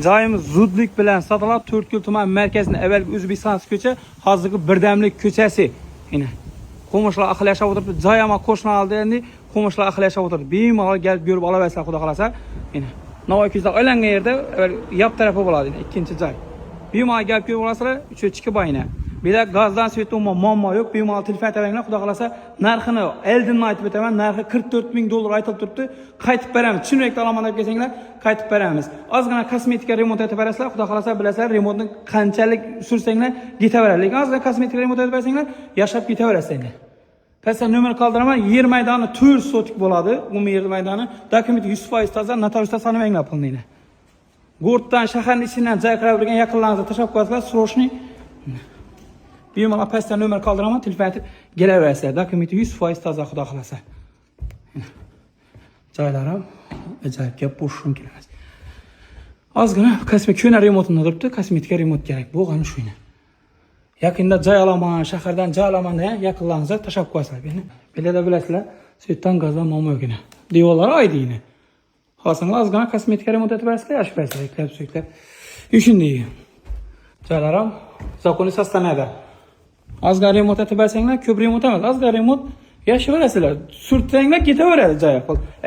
Joyimiz zudlik bilan sotiladi. To'rtko'l tuman markazida avvalgi O'zbekiston ko'cha, hozirgi Birdamlik ko'chasi. Mana qo'mishlar ahli yashab o'tiribdi. Joy ham qo'shni oldi endi. Qo'mishlar ahli yashab o'tiribdi. Bemalol kelib ko'rib olaverasizlar, xudo xolasa. Mana Navoiy ko'chada aylangan yerda yap tarafi bo'ladi, ikkinchi joy. Bemalol kelib ko'rib olasizlar, 3-2 bayna. Bir gazdan suyetli muammo yo'q. Bemalol telefon tavanglar, xudo xolasa narxini eldin aytib o'taman. Narxi $44,000 aytilib turibdi. Qaytib beramiz. Chinakam olaman deb kelsanglar, qaytib beramiz. Ozgina kosmetika remont etib berasizlar, xudo xolasa bilasizlar, remontni qanchalik sursanglar ketaveradi. Lekin ozgina kosmetika remont etib bersanglar, yashab ketaverasizlar. Pasa nomer qoldiraman, yer maydoni 4 sotik bo'ladi. Umumiy yer maydoni dokument 100% toza, notariusda sanamanglar pulni. Gortdan shaharning ichidan joy qilib turgan yaqinlaringizga tashlab qo'yasizlar, srochniy. Bemalol pastdan nomer qoldiraman, telefon aytib kelaverasizlar. Dokumenti 100% toza, xudo xolasa. Joylarim ajoyibga po'shim kelamiz. Ozgina kosmetika ko'na remontini turibdi, kosmetika remont kerak. Bo'lgani shuni. Yaqinda joy olaman, shahardan joy olaman degan yaqinlaringizga tashlab qo'yasizlar. Meni belada bilasizlar, suyetdan gazdan muammo yo'q edi. Devorlari oydiyni. Xo'sanglar ozgina kosmetika remont etib bersizlar, yaxshi bersizlar, klap-suyuklab. Shunday. Joylarim zakonni sostanada. Ozgina remont etib bersanglar, ko'p remont emas, ozgina remont yaxshi berasizlar. Surtsanglar ketaveradi joy.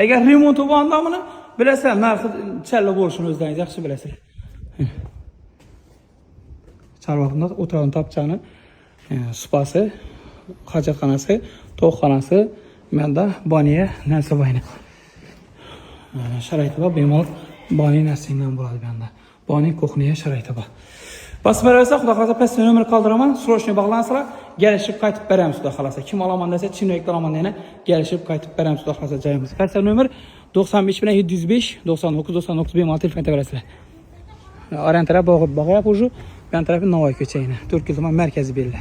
Agar remont bo'lganda bilasizlar, narxi challa bo'lishini o'zlaringiz yaxshi bilasizlar. Chorvaqda o'tirgan topchani, supasi, hojatxonasi, to'qxonasi, menda boniya narsa bayna. Sharoiti bor, bemalol boniy narsadan bo'ladi menda. Boniy kuxniya sharoiti bor. Bas berasa, xudo xolasa pastga nomer qoldiraman, srochniy bog'lansizlar, kelishib qaytib beramiz, xudo xolasa. Kim olaman desa, chinakam olaman dena, kelishib qaytib beramiz, xudo xolasa joyimiz. Pastga nomer 95 bilan 705 99 99 bemalol telefon berasizlar. Orientara bog'ib bog'yap уже, bu tarafı Navoiy ko'chasi. To'rtko'l tuman markazi belli.